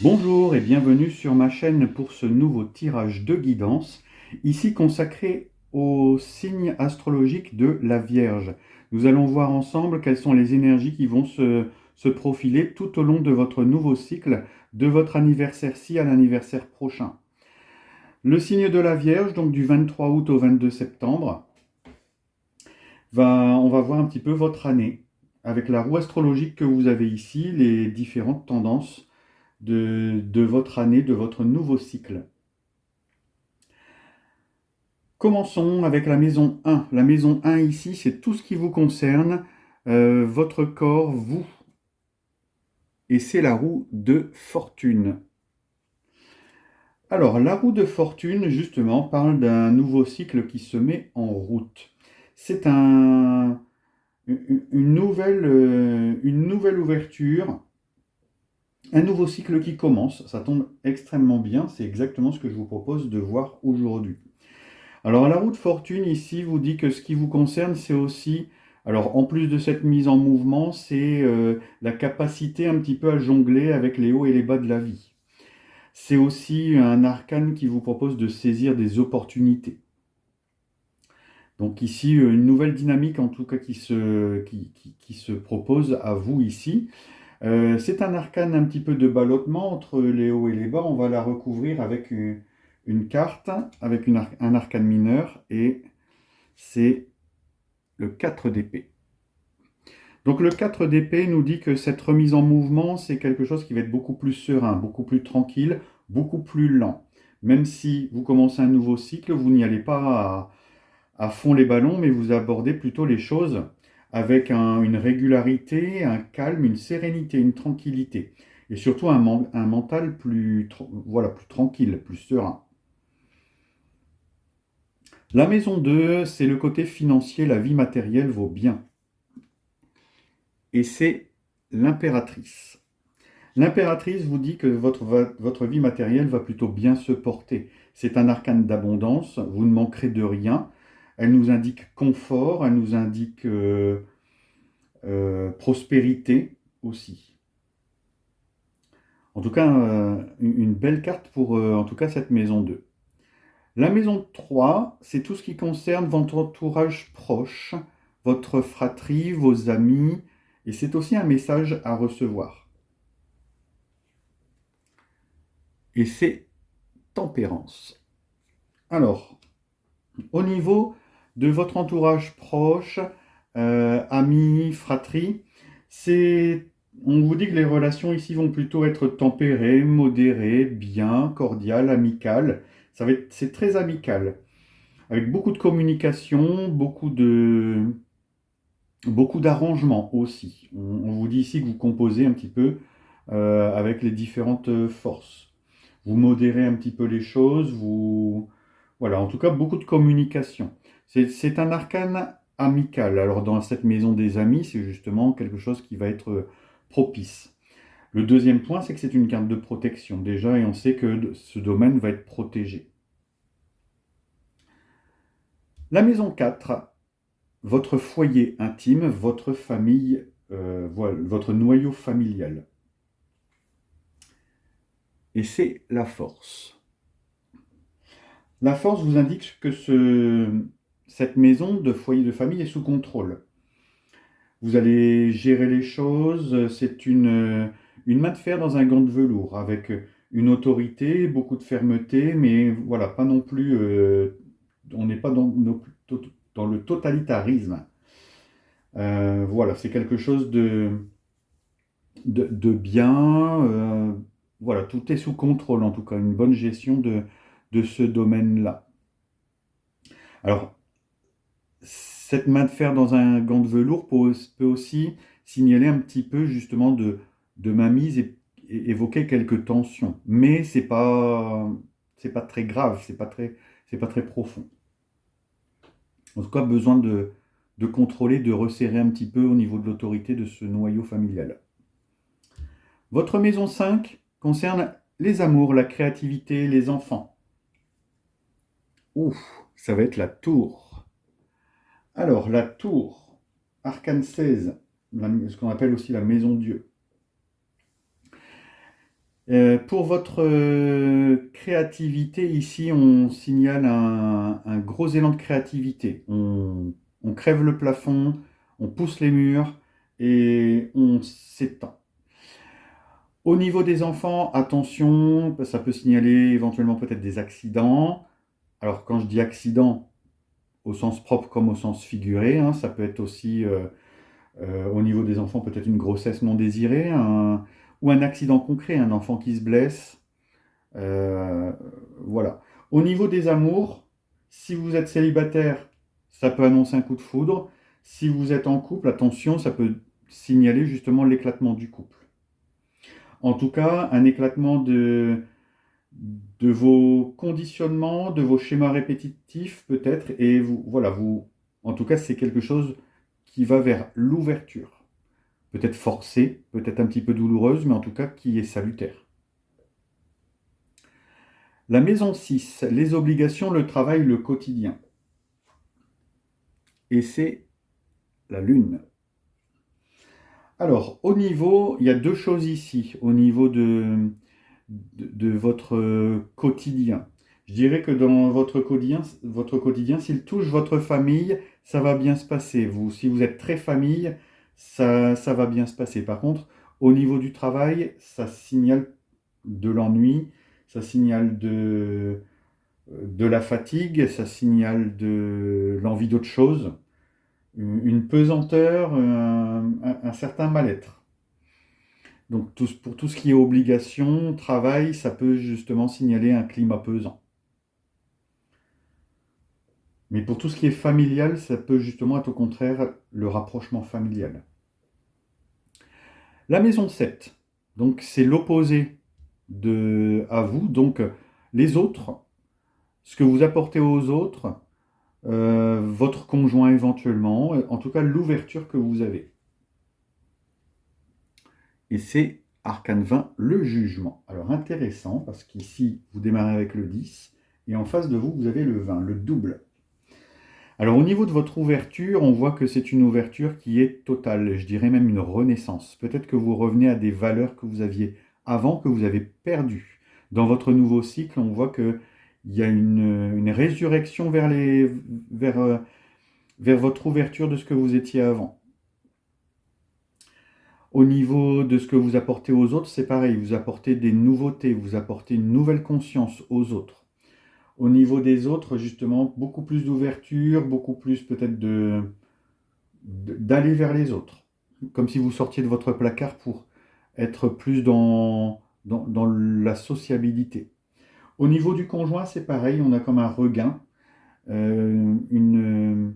Bonjour et bienvenue sur ma chaîne pour ce nouveau tirage de guidance, ici consacré au signe astrologique de la Vierge. Nous allons voir ensemble quelles sont les énergies qui vont se profiler tout au long de votre nouveau cycle, de votre anniversaire-ci à l'anniversaire prochain. Le signe de la Vierge, donc du 23 août au 22 septembre, on va voir un petit peu votre année, avec la roue astrologique que vous avez ici, les différentes tendances de votre année, de votre nouveau cycle. Commençons avec la maison 1. La maison 1 ici, c'est tout ce qui vous concerne, votre corps, vous. Et c'est la roue de fortune. Alors, la roue de fortune, justement, parle d'un nouveau cycle qui se met en route. C'est une nouvelle ouverture, un nouveau cycle qui commence. Ça tombe extrêmement bien. C'est exactement ce que je vous propose de voir aujourd'hui. Alors, la roue de fortune, ici, vous dit que ce qui vous concerne, c'est aussi, alors en plus de cette mise en mouvement, c'est la capacité un petit peu à jongler avec les hauts et les bas de la vie. C'est aussi un arcane qui vous propose de saisir des opportunités. Donc ici, une nouvelle dynamique, en tout cas, qui se propose à vous ici. C'est un arcane un petit peu de ballottement entre les hauts et les bas. On va la recouvrir avec une carte, avec un arcane mineur, et c'est le 4 d'épée. Donc le 4 d'épée nous dit que cette remise en mouvement, c'est quelque chose qui va être beaucoup plus serein, beaucoup plus tranquille, beaucoup plus lent. Même si vous commencez un nouveau cycle, vous n'y allez pas à fond les ballons, mais vous abordez plutôt les choses avec une régularité, un calme, une sérénité, une tranquillité. Et surtout un mental voilà, plus tranquille, plus serein. La maison 2, c'est le côté financier, la vie matérielle, vos biens. Et c'est l'impératrice. L'impératrice vous dit que votre vie matérielle va plutôt bien se porter. C'est un arcane d'abondance, vous ne manquerez de rien. Elle nous indique confort, elle nous indique prospérité aussi. En tout cas, une belle carte pour en tout cas cette maison 2. La maison 3, c'est tout ce qui concerne votre entourage proche, votre fratrie, vos amis, et c'est aussi un message à recevoir. Et c'est tempérance. Alors, au niveau de votre entourage proche, amis, fratrie, on vous dit que les relations ici vont plutôt être tempérées, modérées, bien, cordiales, amicales. C'est très amical, avec beaucoup de communication, beaucoup d'arrangements aussi. On vous dit ici que vous composez un petit peu avec les différentes forces. Vous modérez un petit peu les choses, voilà, en tout cas, beaucoup de communication. C'est un arcane amical. Alors, dans cette maison des amis, c'est justement quelque chose qui va être propice. Le deuxième point, c'est que c'est une carte de protection déjà, et on sait que ce domaine va être protégé. La maison 4, votre foyer intime, votre famille, voilà, votre noyau familial. Et c'est la force. La force vous indique que cette maison de foyer de famille est sous contrôle. Vous allez gérer les choses, c'est une main de fer dans un gant de velours, avec une autorité, beaucoup de fermeté, mais voilà, pas non plus, on n'est pas dans le totalitarisme. Voilà, c'est quelque chose de bien, voilà, tout est sous contrôle, en tout cas, une bonne gestion de ce domaine-là. Alors, cette main de fer dans un gant de velours peut aussi signaler un petit peu justement de mainmise et évoquer quelques tensions. Mais c'est pas très grave, c'est pas très profond. En tout cas, besoin de contrôler, de resserrer un petit peu au niveau de l'autorité de ce noyau familial. Votre maison 5 concerne les amours, la créativité, les enfants. Ouf, ça va être la tour. Alors, la tour, arcane 16, ce qu'on appelle aussi la maison Dieu. Pour votre créativité, ici, on signale un gros élan de créativité. On crève le plafond, on pousse les murs et on s'étend. Au niveau des enfants, attention, ça peut signaler éventuellement peut-être des accidents. Alors, quand je dis accident, au sens propre comme au sens figuré, hein, ça peut être aussi au niveau des enfants, peut-être une grossesse non désirée, ou un accident concret, un enfant qui se blesse. Euh, voilà. Au niveau des amours, si vous êtes célibataire, ça peut annoncer un coup de foudre. Si vous êtes en couple, attention, ça peut signaler justement l'éclatement du couple. En tout cas, un éclatement de vos conditionnements, de vos schémas répétitifs peut-être, et vous, voilà, vous, en tout cas, c'est quelque chose qui va vers l'ouverture. Peut-être forcée, peut-être un petit peu douloureuse, mais en tout cas qui est salutaire. La maison 6, les obligations, le travail, le quotidien. Et c'est la lune. Alors, au niveau, il y a deux choses ici, au niveau de votre quotidien. Je dirais que dans votre quotidien, s'il touche votre famille, ça va bien se passer. Vous, si vous êtes très famille, ça va bien se passer. Par contre, au niveau du travail, ça signale de l'ennui, ça signale de la fatigue, ça signale de l'envie d'autre chose, une pesanteur, un certain mal-être. Donc pour tout ce qui est obligation, travail, ça peut justement signaler un climat pesant. Mais pour tout ce qui est familial, ça peut justement être au contraire le rapprochement familial. La maison 7, donc c'est l'opposé à vous, donc les autres, ce que vous apportez aux autres, votre conjoint éventuellement, en tout cas l'ouverture que vous avez. Et c'est Arcane 20, le jugement. Alors intéressant, parce qu'ici, vous démarrez avec le 10, et en face de vous, vous avez le 20, le double. Alors au niveau de votre ouverture, on voit que c'est une ouverture qui est totale, je dirais même une renaissance. Peut-être que vous revenez à des valeurs que vous aviez avant, que vous avez perdues. Dans votre nouveau cycle, on voit qu'il y a une résurrection vers votre ouverture de ce que vous étiez avant. Au niveau de ce que vous apportez aux autres, c'est pareil, vous apportez des nouveautés, vous apportez une nouvelle conscience aux autres. Au niveau des autres, justement, beaucoup plus d'ouverture, beaucoup plus peut-être d'aller vers les autres. Comme si vous sortiez de votre placard pour être plus dans la sociabilité. Au niveau du conjoint, c'est pareil, on a comme un regain, un,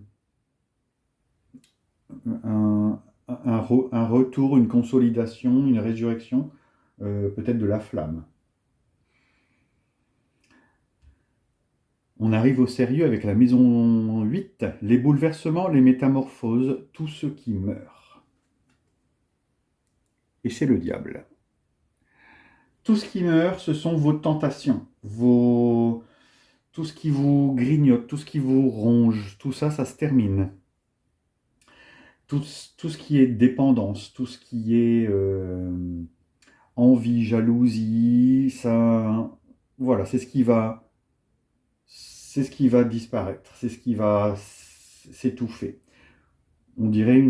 un retour, une consolidation, une résurrection, peut-être de la flamme. On arrive au sérieux avec la maison 8, les bouleversements, les métamorphoses, tout ce qui meurt. Et c'est le diable. Tout ce qui meurt, ce sont vos tentations, tout ce qui vous grignote, tout ce qui vous ronge, tout ça, ça se termine. Tout ce qui est dépendance, tout ce qui est envie, jalousie, ça, voilà, c'est ce qui va disparaître, c'est ce qui va s'étouffer. On dirait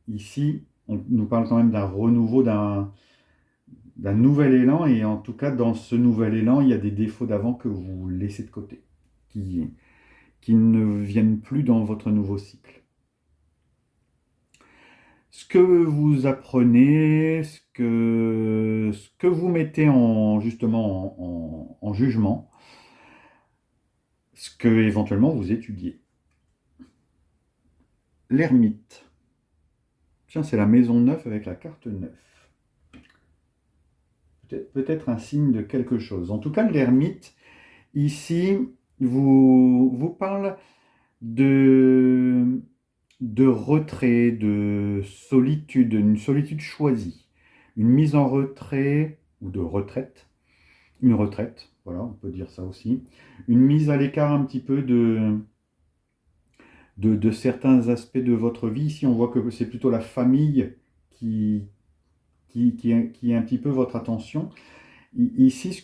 ici, on nous parle quand même d'un renouveau, d'un nouvel élan, et en tout cas, dans ce nouvel élan, il y a des défauts d'avant que vous laissez de côté, qui ne viennent plus dans votre nouveau cycle. Ce que vous apprenez, ce que vous mettez justement en jugement, ce que éventuellement vous étudiez. L'ermite. Tiens, c'est la maison 9 avec la carte 9. Peut-être un signe de quelque chose. En tout cas, l'ermite, ici, vous parle de, de retrait, de solitude, une solitude choisie, une mise en retrait ou de retraite, une retraite, voilà, on peut dire ça aussi, une mise à l'écart un petit peu de certains aspects de votre vie. Ici, on voit que c'est plutôt la famille qui est un petit peu votre attention. Ici, ce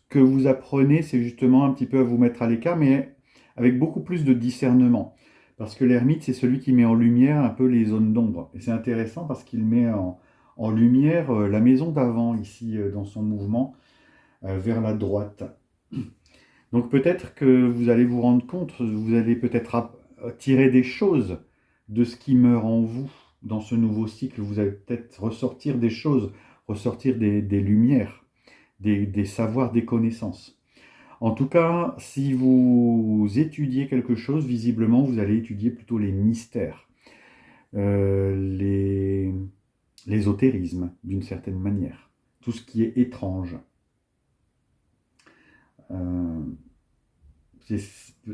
que vous apprenez, c'est justement un petit peu à vous mettre à l'écart, mais avec beaucoup plus de discernement. Parce que l'ermite, c'est celui qui met en lumière un peu les zones d'ombre. Et c'est intéressant parce qu'il met en lumière la maison d'avant, ici, dans son mouvement, vers la droite. Donc peut-être que vous allez vous rendre compte, vous allez peut-être tirer des choses de ce qui meurt en vous dans ce nouveau cycle. Vous allez peut-être ressortir des choses, ressortir des lumières, des savoirs, des connaissances. En tout cas, si vous étudiez quelque chose, visiblement, vous allez étudier plutôt les mystères, les l'ésotérisme, d'une certaine manière, tout ce qui est étrange. Euh, c'est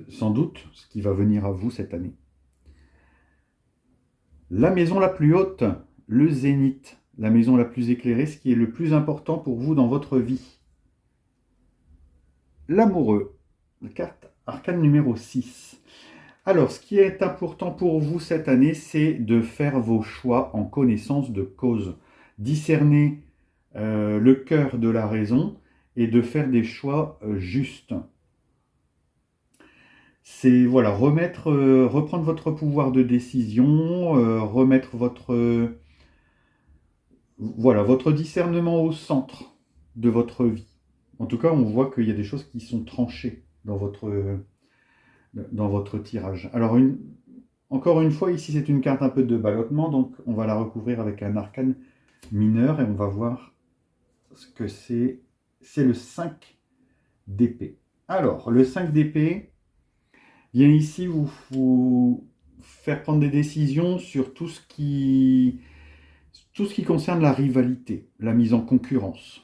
sans doute ce qui va venir à vous cette année. La maison la plus haute, le zénith, la maison la plus éclairée, ce qui est le plus important pour vous dans votre vie. L'amoureux, la carte arcane numéro 6. Alors, ce qui est important pour vous cette année, c'est de faire vos choix en connaissance de cause. Discerner le cœur de la raison et de faire des choix justes. C'est voilà, reprendre votre pouvoir de décision, remettre voilà, votre discernement au centre de votre vie. En tout cas, on voit qu'il y a des choses qui sont tranchées dans votre tirage. Alors, encore une fois, ici, c'est une carte un peu de ballottement, donc on va la recouvrir avec un arcane mineur et on va voir ce que c'est. C'est le 5 d'épée. Alors, le 5 d'épée vient ici vous faire prendre des décisions sur tout ce qui concerne la rivalité, la mise en concurrence.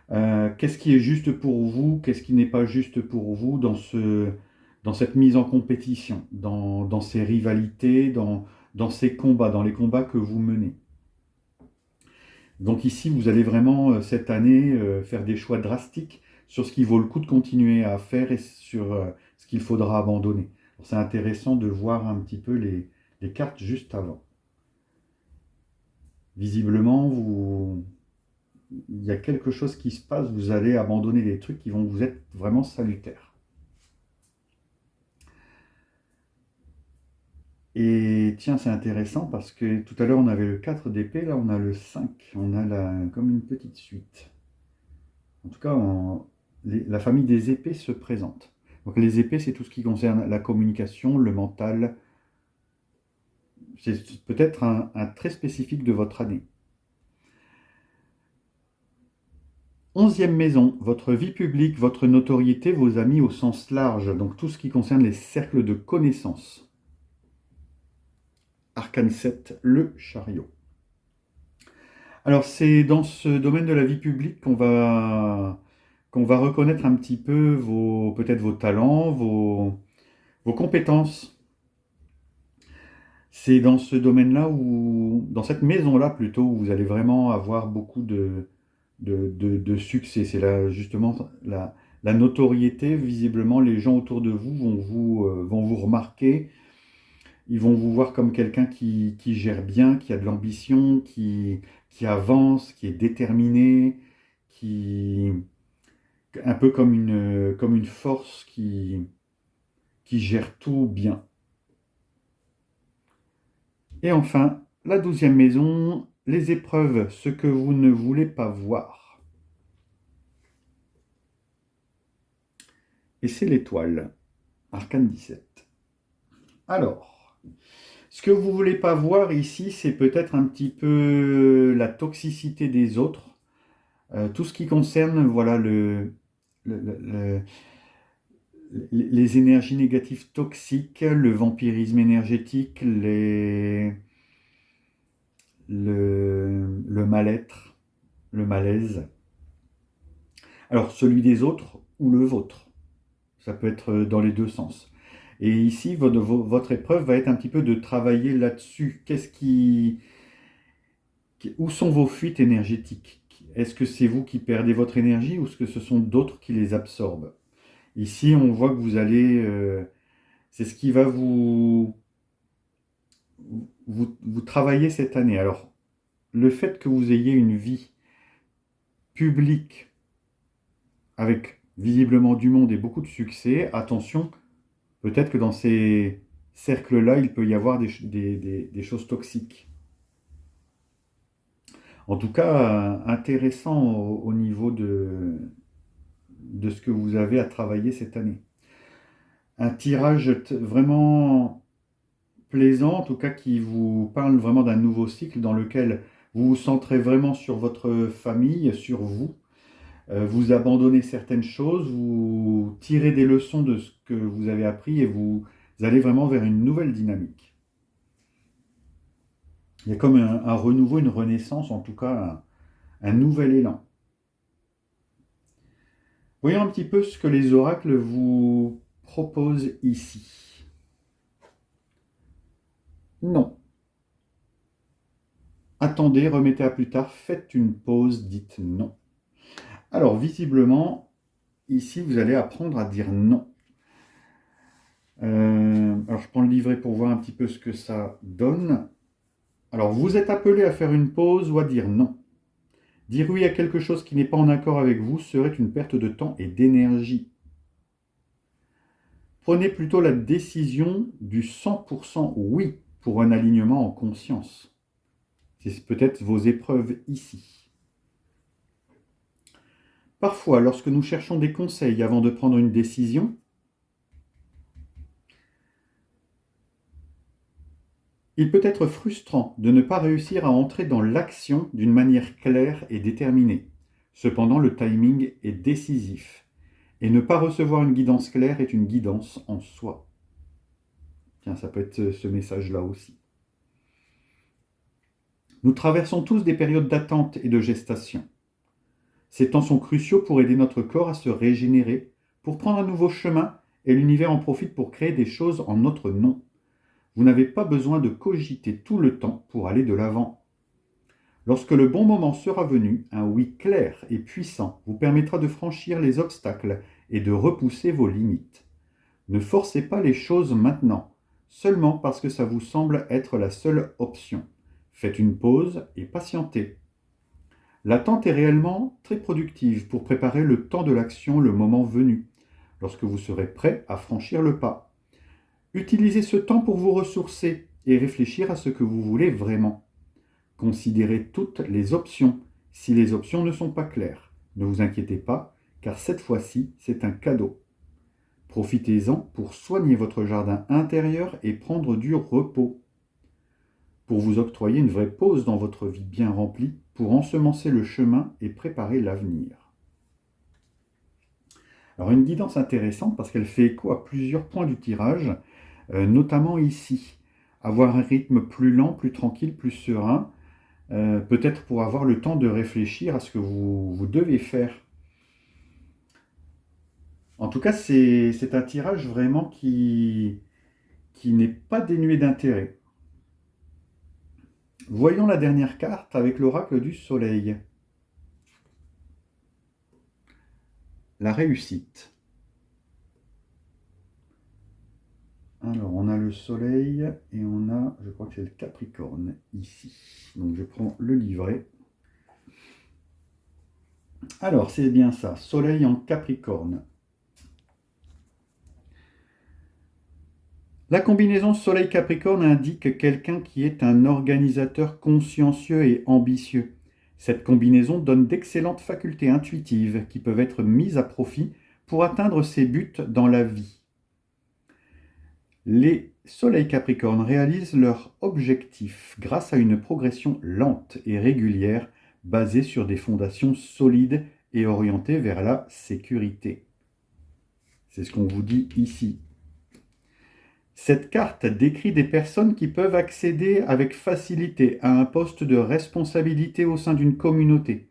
Qu'est-ce qui est juste pour vous, qu'est-ce qui n'est pas juste pour vous dans cette mise en compétition, dans ces rivalités, dans ces combats, dans les combats que vous menez. Donc ici, vous allez vraiment, cette année, faire des choix drastiques sur ce qui vaut le coup de continuer à faire et sur ce qu'il faudra abandonner. C'est intéressant de voir un petit peu les cartes juste avant. Visiblement, il y a quelque chose qui se passe, vous allez abandonner des trucs qui vont vous être vraiment salutaires. Et tiens, c'est intéressant parce que tout à l'heure on avait le 4 d'épée, là on a le 5, on a comme une petite suite. En tout cas, la famille des épées se présente. Donc les épées, c'est tout ce qui concerne la communication, le mental. C'est peut-être un trait spécifique de votre année. 11e maison, votre vie publique, votre notoriété, vos amis au sens large, donc tout ce qui concerne les cercles de connaissances. Arcane 7, le chariot. Alors c'est dans ce domaine de la vie publique qu'on va reconnaître un petit peu peut-être vos talents, vos compétences. C'est dans ce domaine-là dans cette maison-là plutôt, où vous allez vraiment avoir beaucoup de succès. C'est là justement la notoriété. Visiblement, les gens autour de vous vont vous remarquer. Ils vont vous voir comme quelqu'un qui gère bien, qui a de l'ambition, qui avance, qui est déterminé, qui un peu comme une force qui gère tout bien. Et enfin, la 12e maison, les épreuves, ce que vous ne voulez pas voir. Et c'est l'étoile, arcane 17. Alors, ce que vous ne voulez pas voir ici, c'est peut-être un petit peu la toxicité des autres, tout ce qui concerne voilà, les énergies négatives toxiques, le vampirisme énergétique, le mal-être, le malaise. Alors, celui des autres ou le vôtre. Ça peut être dans les deux sens. Et ici, votre épreuve va être un petit peu de travailler là-dessus. Où sont vos fuites énergétiques? Est-ce que c'est vous qui perdez votre énergie ou est-ce que ce sont d'autres qui les absorbent? Ici, on voit que vous allez... c'est ce qui va vous travailler cette année. Alors, le fait que vous ayez une vie publique avec visiblement du monde et beaucoup de succès, attention, peut-être que dans ces cercles-là, il peut y avoir des choses toxiques. En tout cas, intéressant au niveau de ce que vous avez à travailler cette année. Un tirage vraiment plaisant, en tout cas qui vous parle vraiment d'un nouveau cycle dans lequel vous vous centrez vraiment sur votre famille, sur vous. Vous abandonnez certaines choses, vous tirez des leçons de ce que vous avez appris et vous allez vraiment vers une nouvelle dynamique. Il y a comme un renouveau, une renaissance, en tout cas un nouvel élan. Voyons un petit peu ce que les oracles vous proposent ici. Non. Attendez, remettez à plus tard, faites une pause, dites non. Alors, visiblement, ici, vous allez apprendre à dire non. Alors, je prends le livret pour voir un petit peu ce que ça donne. Alors, vous êtes appelé à faire une pause ou à dire non. Dire oui à quelque chose qui n'est pas en accord avec vous serait une perte de temps et d'énergie. Prenez plutôt la décision du 100% oui pour un alignement en conscience. C'est peut-être vos épreuves ici. Parfois, lorsque nous cherchons des conseils avant de prendre une décision, il peut être frustrant de ne pas réussir à entrer dans l'action d'une manière claire et déterminée. Cependant, le timing est décisif. Et ne pas recevoir une guidance claire est une guidance en soi. Tiens, ça peut être ce message-là aussi. Nous traversons tous des périodes d'attente et de gestation. Ces temps sont cruciaux pour aider notre corps à se régénérer, pour prendre un nouveau chemin, et l'univers en profite pour créer des choses en notre nom. Vous n'avez pas besoin de cogiter tout le temps pour aller de l'avant. Lorsque le bon moment sera venu, un oui clair et puissant vous permettra de franchir les obstacles et de repousser vos limites. Ne forcez pas les choses maintenant, seulement parce que ça vous semble être la seule option. Faites une pause et patientez. L'attente est réellement très productive pour préparer le temps de l'action le moment venu, lorsque vous serez prêt à franchir le pas. Utilisez ce temps pour vous ressourcer et réfléchir à ce que vous voulez vraiment. Considérez toutes les options si les options ne sont pas claires. Ne vous inquiétez pas, car cette fois-ci, c'est un cadeau. Profitez-en pour soigner votre jardin intérieur et prendre du repos. Pour vous octroyer une vraie pause dans votre vie bien remplie, pour ensemencer le chemin et préparer l'avenir. Alors une guidance intéressante parce qu'elle fait écho à plusieurs points du tirage, notamment ici. Avoir un rythme plus lent, plus tranquille, plus serein, peut-être pour avoir le temps de réfléchir à ce que vous devez faire. En tout cas, c'est un tirage vraiment qui n'est pas dénué d'intérêt. Voyons la dernière carte avec l'oracle du soleil. La réussite. Alors, on a le soleil et on a, je crois que c'est le Capricorne ici. Donc, je prends le livret. Alors, c'est bien ça, soleil en Capricorne. La combinaison soleil-Capricorne indique quelqu'un qui est un organisateur consciencieux et ambitieux. Cette combinaison donne d'excellentes facultés intuitives qui peuvent être mises à profit pour atteindre ses buts dans la vie. Les soleils Capricorne réalisent leur objectif grâce à une progression lente et régulière basée sur des fondations solides et orientées vers la sécurité. C'est ce qu'on vous dit ici. Cette carte décrit des personnes qui peuvent accéder avec facilité à un poste de responsabilité au sein d'une communauté.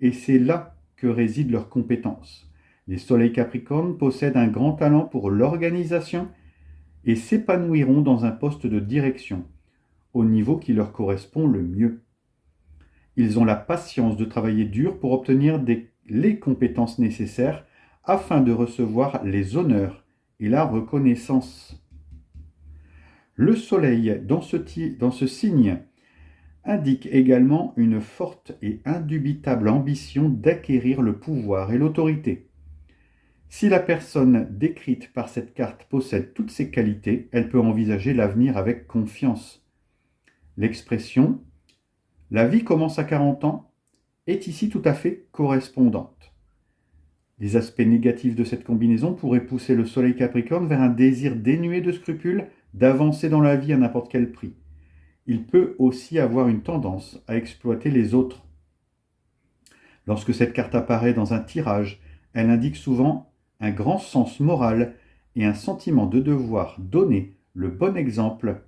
Et c'est là que résident leurs compétences. Les soleils Capricorne possèdent un grand talent pour l'organisation et s'épanouiront dans un poste de direction, au niveau qui leur correspond le mieux. Ils ont la patience de travailler dur pour obtenir les compétences nécessaires afin de recevoir les honneurs et la reconnaissance. Le soleil dans ce signe indique également une forte et indubitable ambition d'acquérir le pouvoir et l'autorité. Si la personne décrite par cette carte possède toutes ces qualités, elle peut envisager l'avenir avec confiance. L'expression « la vie commence à 40 ans » est ici tout à fait correspondante. Les aspects négatifs de cette combinaison pourraient pousser le Soleil Capricorne vers un désir dénué de scrupules d'avancer dans la vie à n'importe quel prix. Il peut aussi avoir une tendance à exploiter les autres. Lorsque cette carte apparaît dans un tirage, elle indique souvent un grand sens moral et un sentiment de devoir donner le bon exemple.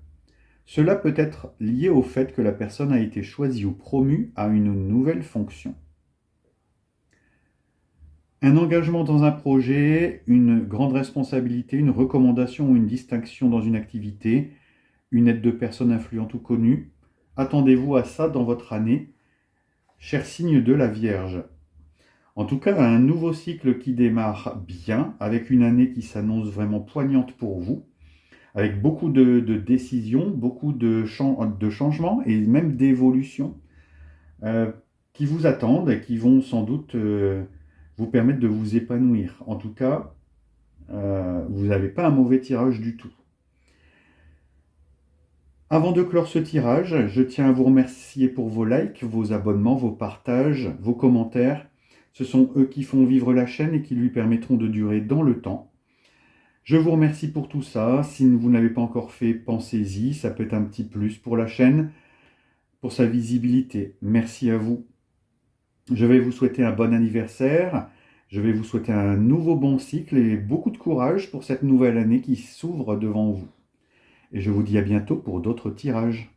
Cela peut être lié au fait que la personne a été choisie ou promue à une nouvelle fonction. Un engagement dans un projet, une grande responsabilité, une recommandation ou une distinction dans une activité, une aide de personnes influentes ou connues. Attendez-vous à ça dans votre année, cher signe de la Vierge. En tout cas, un nouveau cycle qui démarre bien, avec une année qui s'annonce vraiment poignante pour vous, avec beaucoup de décisions, beaucoup de changements et même d'évolutions qui vous attendent et qui vont sans doute vous permettre de vous épanouir. En tout cas, vous n'avez pas un mauvais tirage du tout. Avant de clore ce tirage, je tiens à vous remercier pour vos likes, vos abonnements, vos partages, vos commentaires. Ce sont eux qui font vivre la chaîne et qui lui permettront de durer dans le temps. Je vous remercie pour tout ça. Si vous n'avez pas encore fait, pensez-y. Ça peut être un petit plus pour la chaîne, pour sa visibilité. Merci à vous. Je vais vous souhaiter un bon anniversaire. Je vais vous souhaiter un nouveau bon cycle et beaucoup de courage pour cette nouvelle année qui s'ouvre devant vous. Et je vous dis à bientôt pour d'autres tirages.